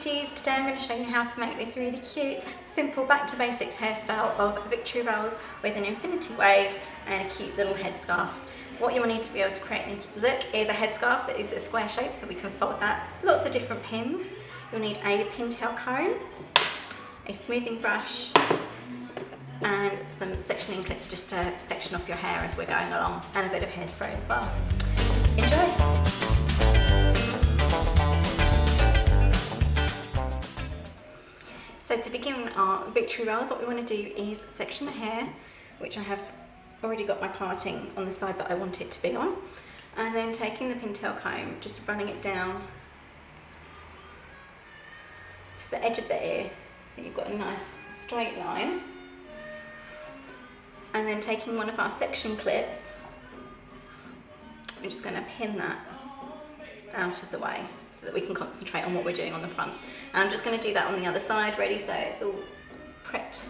beauties, today I'm going to show you how to make this really cute, simple back to basics hairstyle of victory rolls with an infinity wave and a cute little headscarf. What you will need to be able to create the look is a headscarf that is a square shape so we can fold that. Lots of different pins. You'll need a pintail comb, a smoothing brush and some sectioning clips just to section off your hair as we're going along, and a bit of hairspray as well. Enjoy! So to begin our victory rolls, what we want to do is section the hair, which I have already got my parting on the side that I want it to be on, and then taking the pintail comb, just running it down to the edge of the ear, so you've got a nice straight line, and then taking one of our section clips, we're just going to pin that out of the way so that we can concentrate on what we're doing on the front. And I'm just going to do that on the other side, ready, so it's all prepped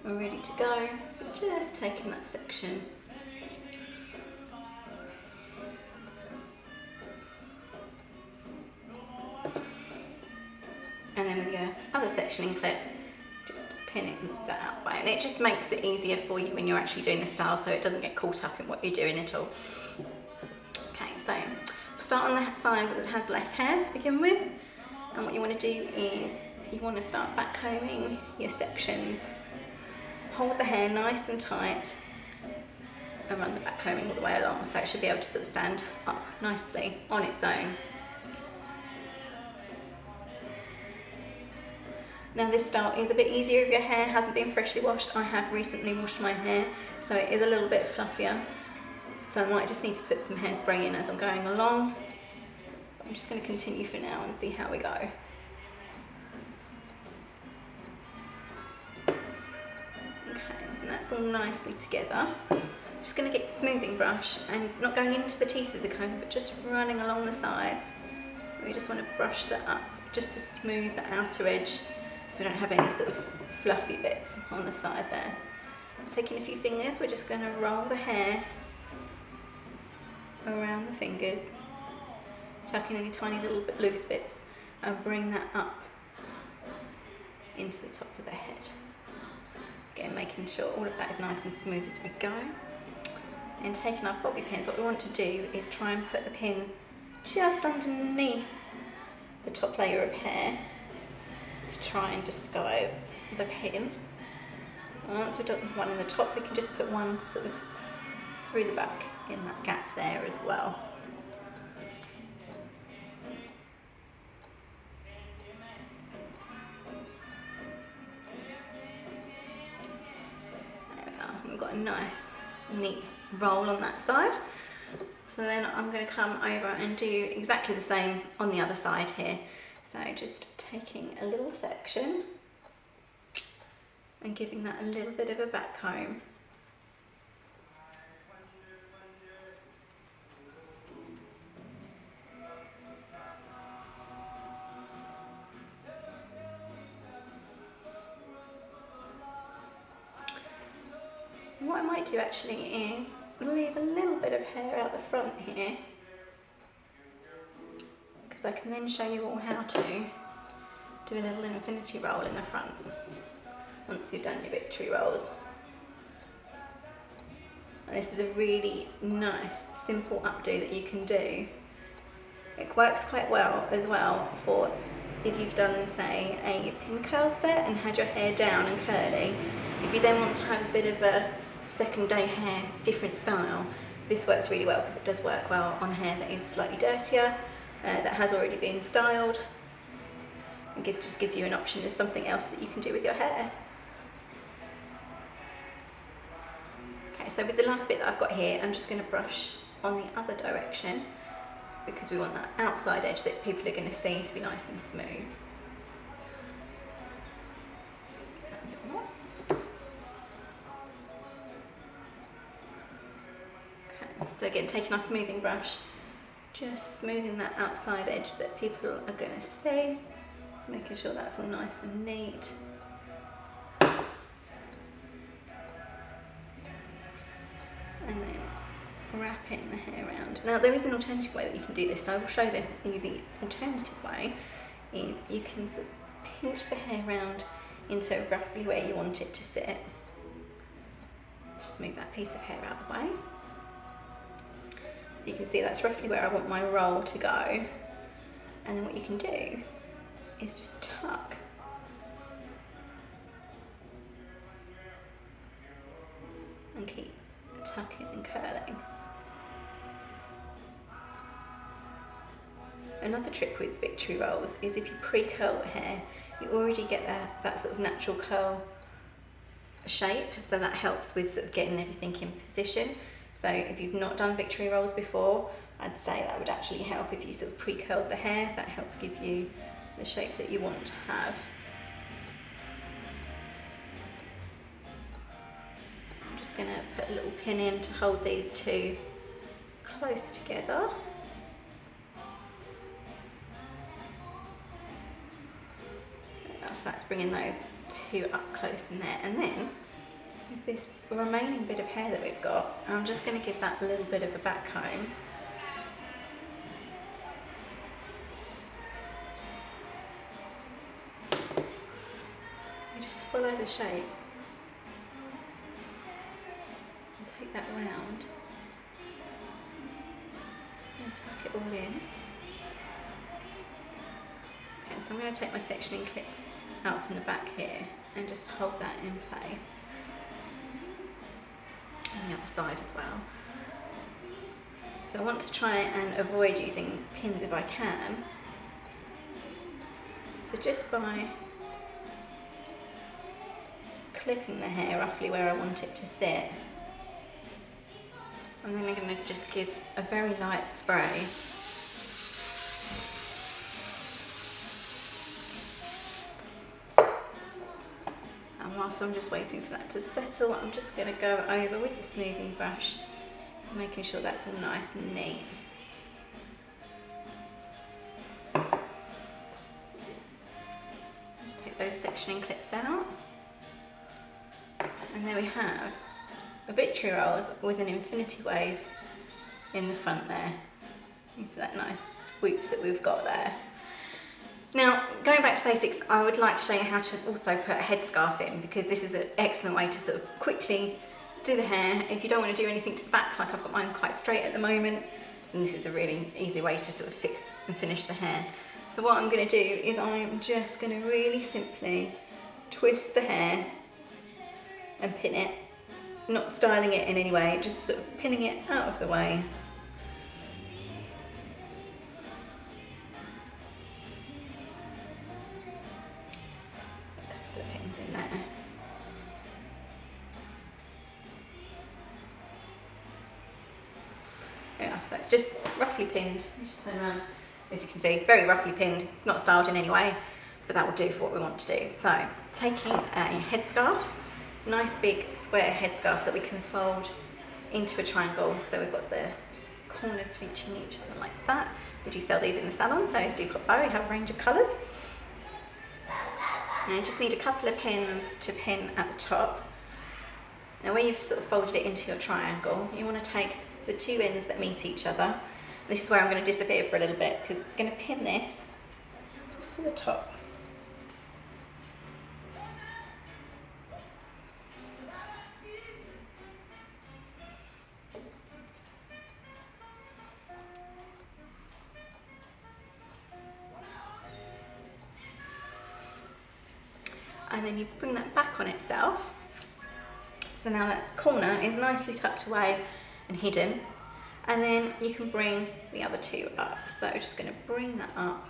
and ready to go. So just taking that section, and then with your other sectioning clip, just pinning that out by, and it just makes it easier for you when you're actually doing the style, so it doesn't get caught up in what you're doing at all. Okay, so we'll start on the side that has less hair to begin with, and what you want to do is you want to start back combing your sections. Hold the hair nice and tight and run the back combing all the way along, so it should be able to sort of stand up nicely on its own. Now this style is a bit easier if your hair hasn't been freshly washed. I have recently washed my hair, so it is a little bit fluffier. So I might just need to put some hairspray in as I'm going along. I'm just going to continue for now and see how we go. Okay, and that's all nicely together. Just going to get the smoothing brush and not going into the teeth of the comb, but just running along the sides. We just want to brush that up just to smooth the outer edge, so we don't have any sort of fluffy bits on the side there. Taking a few fingers, we're just going to roll the hair around the fingers, tucking any tiny little bit loose bits, and bring that up into the top of the head. Again, making sure all of that is nice and smooth as we go. And taking our bobby pins, what we want to do is try and put the pin just underneath the top layer of hair to try and disguise the pin. And once we've done one in the top, we can just put one sort of through the back in that gap there as well. There we are, we've got a nice neat roll on that side. So then I'm going to come over and do exactly the same on the other side here. So just taking a little section and giving that a little bit of a back comb. What I might do actually is leave a little bit of hair out the front here, because I can then show you all how to do a little infinity roll in the front once you've done your victory rolls. And this is a really nice simple updo that you can do. It works quite well as well for if you've done, say, a pin curl set and had your hair down and curly. If you then want to have a bit of a second day hair, different style, this works really well because it does work well on hair that is slightly dirtier, that has already been styled. It just gives you an option as something else that you can do with your hair. Okay, so with the last bit that I've got here, I'm just going to brush on the other direction because we want that outside edge that people are going to see to be nice and smooth. So again, taking our smoothing brush, just smoothing that outside edge that people are going to see, making sure that's all nice and neat. And then wrapping the hair around. Now there is an alternative way that you can do this, so I will show you the alternative way is you can sort of pinch the hair round into roughly where you want it to sit. Just move that piece of hair out of the way. So you can see that's roughly where I want my roll to go. And then what you can do is just tuck. And keep tucking and curling. Another trick with victory rolls is if you pre-curl the hair, you already get that sort of natural curl shape, so that helps with sort of getting everything in position. So if you've not done victory rolls before, I'd say that would actually help if you sort of pre-curled the hair. That helps give you the shape that you want to have. I'm just going to put a little pin in to hold these two close together. So that's bringing those two up close in there, and then with this remaining bit of hair that we've got, I'm just going to give that a little bit of a back comb. You just follow the shape and take that round and tuck it all in. Okay, so I'm going to take my sectioning clip out from the back here and just hold that in place. And the other side as well. So I want to try and avoid using pins if I can. So just by clipping the hair roughly where I want it to sit, and then I'm going to just give a very light spray. So I'm just waiting for that to settle. I'm just going to go over with the smoothing brush, making sure that's all nice and neat. Just take those sectioning clips out. And there we have a victory rolls with an infinity wave in the front there. You see that nice swoop that we've got there. Now, going back to basics, I would like to show you how to also put a headscarf in, because this is an excellent way to sort of quickly do the hair. If you don't want to do anything to the back, like I've got mine quite straight at the moment, then this is a really easy way to sort of fix and finish the hair. So what I'm going to do is I'm just going to really simply twist the hair and pin it, not styling it in any way, just sort of pinning it out of the way. Yeah, so it's just roughly pinned. Just turn around. As you can see, very roughly pinned. It's not styled in any way, but that will do for what we want to do. So, taking a headscarf, nice big square headscarf that we can fold into a triangle. So we've got the corners reaching each other like that. We do sell these in the salon, so do pop by. We have a range of colours. Now you just need a couple of pins to pin at the top. Now where you've sort of folded it into your triangle, you want to take the two ends that meet each other. This is where I'm going to disappear for a little bit, because I'm going to pin this just to the top. And then you bring that back on itself. So now that corner is nicely tucked away and hidden. And then you can bring the other two up. So I'm just going to bring that up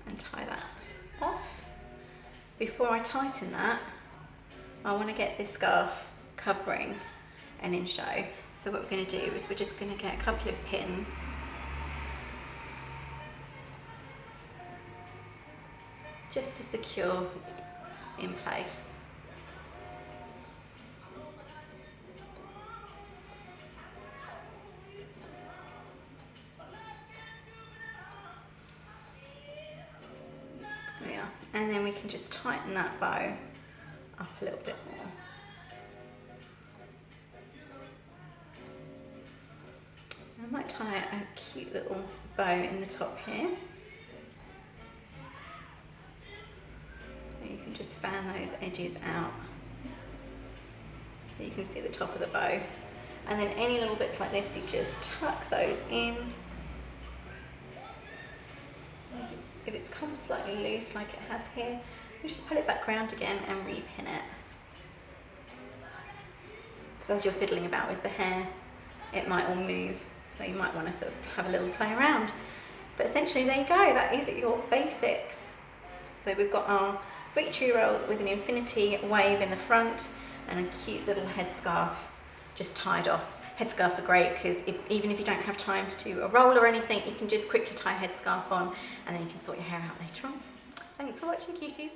and tie that off. Before I tighten that, I want to get this scarf covering and in show. So what we're going to do is we're just going to get a couple of pins. Just to secure in place. There we are. And then we can just tighten that bow up a little bit more. I might tie a cute little bow in the top here. fan those edges out so you can see the top of the bow. And then any little bits like this, you just tuck those in. If it's come slightly loose like it has here, you just pull it back round again and repin it. Because as you're fiddling about with the hair, it might all move, so you might want to sort of have a little play around. But essentially there you go, that is your basics. So we've got our victory rolls with an infinity wave in the front and a cute little headscarf just tied off. Headscarves are great because even if you don't have time to do a roll or anything, you can just quickly tie a headscarf on and then you can sort your hair out later on. Thanks for watching, cuties.